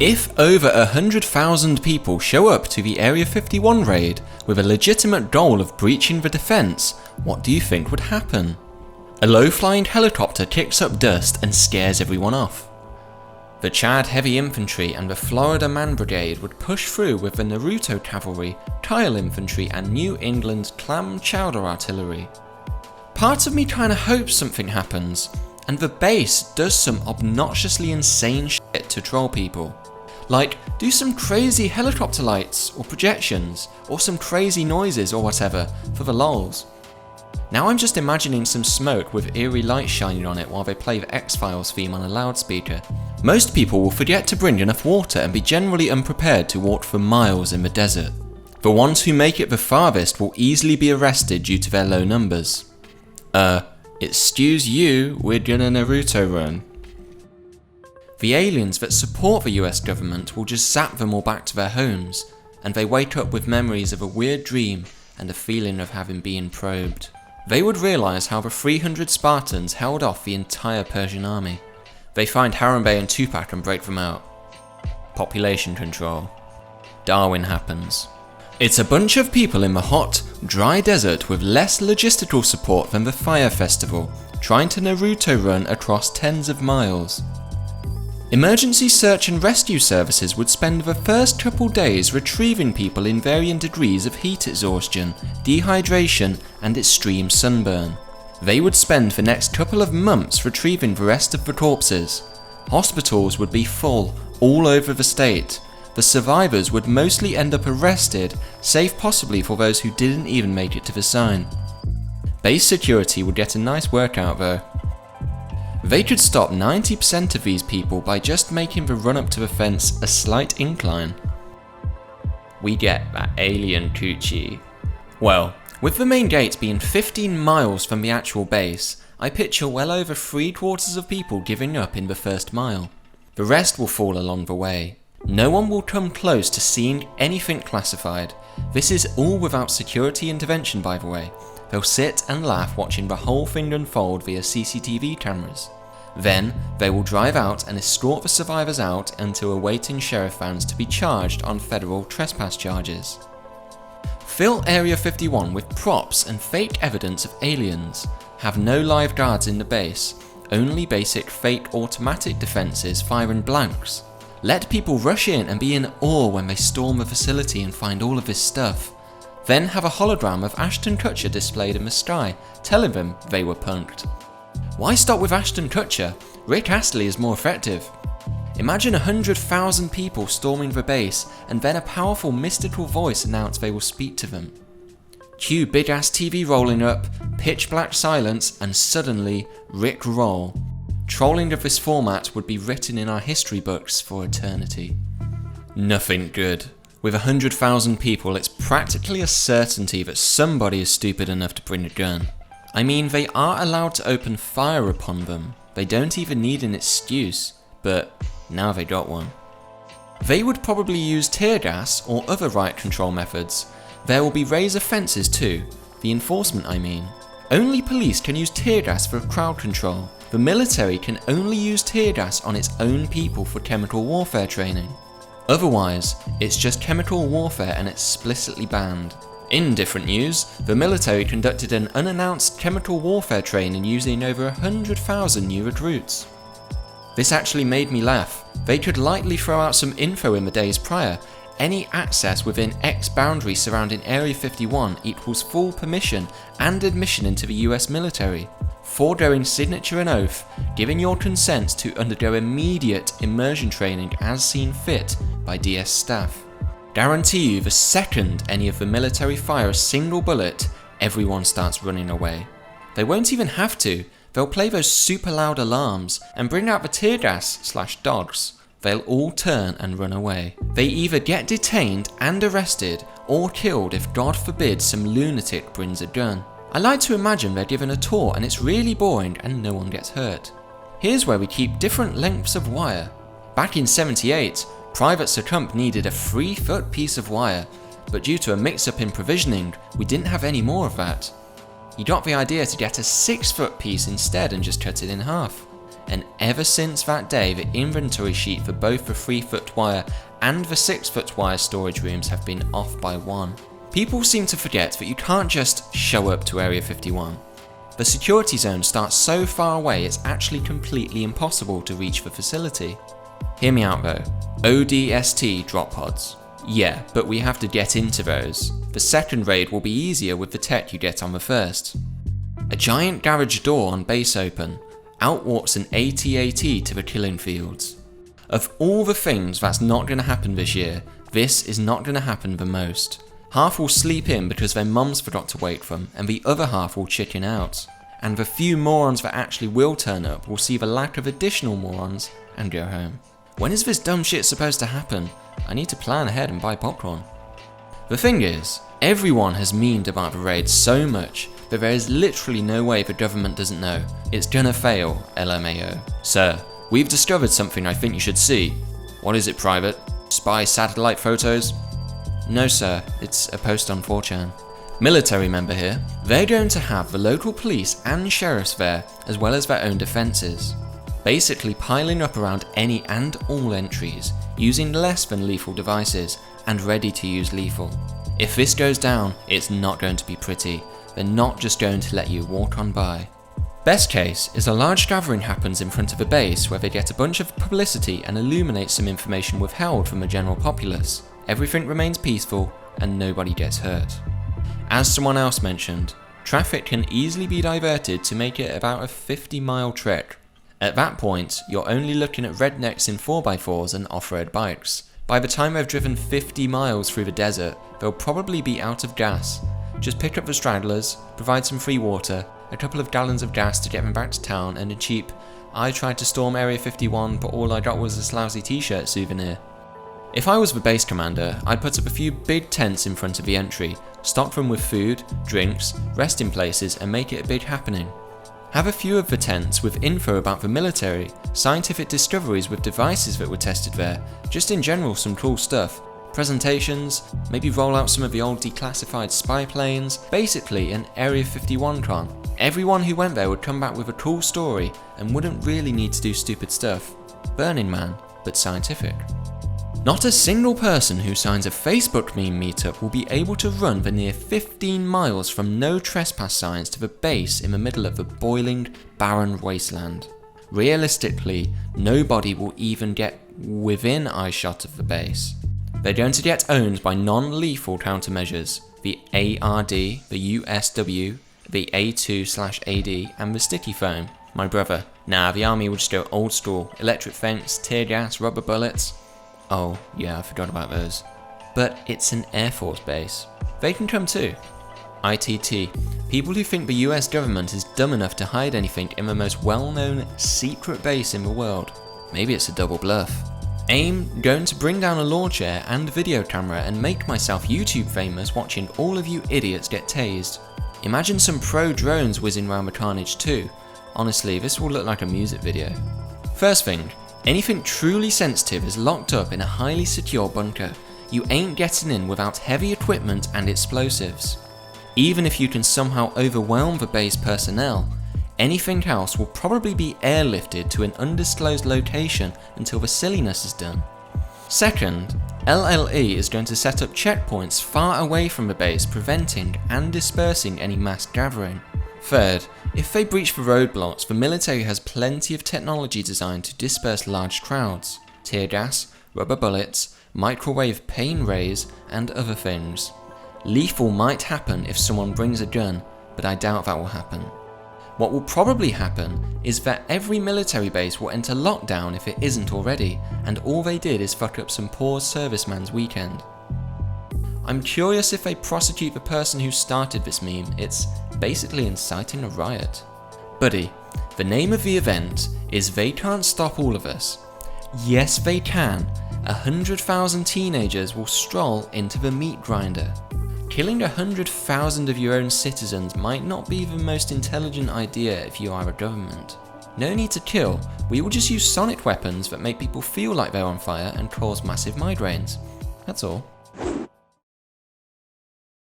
If over 100,000 people show up to the Area 51 raid with a legitimate goal of breaching the defence, what do you think would happen? A low-flying helicopter kicks up dust and scares everyone off. The Chad Heavy Infantry and the Florida Man Brigade would push through with the Naruto Cavalry, Kyle Infantry and New England Clam Chowder Artillery. Part of me kinda hopes something happens, and the base does some obnoxiously insane shit to troll people. Like, do some crazy helicopter lights or projections, or some crazy noises or whatever, for the lols. Now I'm just imagining some smoke with eerie light shining on it while they play the X-Files theme on a loudspeaker. Most people will forget to bring enough water and be generally unprepared to walk for miles in the desert. The ones who make it the farthest will easily be arrested due to their low numbers. Excuse you, we're gonna Naruto run. The aliens that support the US government will just zap them all back to their homes, and they wake up with memories of a weird dream and a feeling of having been probed. They would realise how the 300 Spartans held off the entire Persian army. They find Harambe and Tupac and break them out. Population control. Darwin happens. It's a bunch of people in the hot, dry desert with less logistical support than the Fire Festival, trying to Naruto run across tens of miles. Emergency search and rescue services would spend the first couple days retrieving people in varying degrees of heat exhaustion, dehydration and extreme sunburn. They would spend the next couple of months retrieving the rest of the corpses. Hospitals would be full all over the state. The survivors would mostly end up arrested, save possibly for those who didn't even make it to the sign. Base security would get a nice workout though. They could stop 90% of these people by just making the run up to the fence a slight incline. We get that alien coochie. Well, with the main gate being 15 miles from the actual base, I picture well over 3/4 of people giving up in the first mile. The rest will fall along the way. No one will come close to seeing anything classified. This is all without security intervention, by the way. They'll sit and laugh watching the whole thing unfold via CCTV cameras. Then, they will drive out and escort the survivors out until awaiting sheriff vans to be charged on federal trespass charges. Fill Area 51 with props and fake evidence of aliens. Have no live guards in the base, only basic fake automatic defences firing blanks. Let people rush in and be in awe when they storm the facility and find all of this stuff. Then have a hologram of Ashton Kutcher displayed in the sky, telling them they were punked. Why stop with Ashton Kutcher? Rick Astley is more effective. Imagine 100,000 people storming the base, and then a powerful mystical voice announce they will speak to them. Cue big ass TV rolling up, pitch black silence, and suddenly, Rick roll. Trolling of this format would be written in our history books for eternity. Nothing good. With 100,000 people, it's practically a certainty that somebody is stupid enough to bring a gun. I mean, they are allowed to open fire upon them. They don't even need an excuse, but now they got one. They would probably use tear gas or other riot control methods. There will be razor fences too, the enforcement I mean. Only police can use tear gas for crowd control. The military can only use tear gas on its own people for chemical warfare training. Otherwise, it's just chemical warfare and explicitly banned. In different news, the military conducted an unannounced chemical warfare training using over 100,000 new recruits. This actually made me laugh. They could lightly throw out some info in the days prior. Any access within X boundary surrounding Area 51 equals full permission and admission into the US military. Foregoing signature and oath, giving your consent to undergo immediate immersion training as seen fit by DS staff. Guarantee you the second any of the military fire a single bullet, everyone starts running away. They won't even have to, they'll play those super loud alarms and bring out the tear gas/dogs. They'll all turn and run away. They either get detained and arrested or killed if God forbid some lunatic brings a gun. I like to imagine they're given a tour and it's really boring and no one gets hurt. Here's where we keep different lengths of wire. Back in '78, Private Succump needed a 3-foot piece of wire, but due to a mix-up in provisioning, we didn't have any more of that. He got the idea to get a 6-foot piece instead and just cut it in half. and ever since that day the inventory sheet for both the 3-foot wire and the 6-foot wire storage rooms have been off by 1. People seem to forget that you can't just show up to Area 51. The security zone starts so far away it's actually completely impossible to reach the facility. Hear me out though, ODST drop pods. Yeah, but we have to get into those. The second raid will be easier with the tech you get on the first. A giant garage door on base open. Out walks an AT-AT to the killing fields. Of all the things that's not going to happen this year, this is not going to happen the most. Half will sleep in because their mums forgot to wake them, and the other half will chicken out. And the few morons that actually will turn up will see the lack of additional morons and go home. When is this dumb shit supposed to happen? I need to plan ahead and buy popcorn. The thing is, everyone has memed about the raid so much that there is literally no way the government doesn't know. It's gonna fail, LMAO. Sir, we've discovered something I think you should see. What is it, Private? Spy satellite photos? No sir, it's a post on 4chan. Military member here. They're going to have the local police and sheriffs there, as well as their own defences. Basically piling up around any and all entries, using less than lethal devices, and ready to use lethal. If this goes down, it's not going to be pretty. They're not just going to let you walk on by. Best case is a large gathering happens in front of a base where they get a bunch of publicity and illuminate some information withheld from the general populace. Everything remains peaceful and nobody gets hurt. As someone else mentioned, traffic can easily be diverted to make it about a 50-mile trek. At that point, you're only looking at rednecks in 4x4s and off-road bikes. By the time they've driven 50 miles through the desert, they'll probably be out of gas. Just pick up the stragglers, provide some free water, a couple of gallons of gas to get them back to town, and a cheap, I tried to storm Area 51 but all I got was a lousy t-shirt souvenir. If I was the base commander, I'd put up a few big tents in front of the entry, stock them with food, drinks, resting places, and make it a big happening. Have a few of the tents with info about the military, scientific discoveries with devices that were tested there, just in general some cool stuff. Presentations, maybe roll out some of the old declassified spy planes, basically an Area 51 con. Everyone who went there would come back with a cool story and wouldn't really need to do stupid stuff. Burning Man, but scientific. Not a single person who signs a Facebook meme meetup will be able to run the near 15 miles from no trespass signs to the base in the middle of the boiling, barren wasteland. Realistically, nobody will even get within eyeshot of the base. They're going to get owned by non-lethal countermeasures, the ARD, the USW, the A2/AD, and the sticky foam. My brother, nah, the army would just go old school, electric fence, tear gas, rubber bullets. Oh, yeah, I forgot about those. But it's an Air Force base. They can come too. ITT. People who think the US government is dumb enough to hide anything in the most well-known secret base in the world. Maybe it's a double bluff. AIM, going to bring down a launcher and video camera and make myself YouTube famous watching all of you idiots get tased. Imagine some pro drones whizzing around the carnage too. Honestly, this will look like a music video. First thing, anything truly sensitive is locked up in a highly secure bunker. You ain't getting in without heavy equipment and explosives. Even if you can somehow overwhelm the base personnel, anything else will probably be airlifted to an undisclosed location until the silliness is done. Second, LLE is going to set up checkpoints far away from the base, preventing and dispersing any mass gathering. Third, if they breach the roadblocks, the military has plenty of technology designed to disperse large crowds. Tear gas, rubber bullets, microwave pain rays, and other things. Lethal might happen if someone brings a gun, but I doubt that will happen. What will probably happen is that every military base will enter lockdown if it isn't already, and all they did is fuck up some poor serviceman's weekend. I'm curious if they prosecute the person who started this meme. It's basically inciting a riot. Buddy, the name of the event is They Can't Stop All of Us. Yes, they can. 100,000 teenagers will stroll into the meat grinder. Killing 100,000 of your own citizens might not be the most intelligent idea if you are a government. No need to kill, we will just use sonic weapons that make people feel like they're on fire and cause massive migraines. That's all.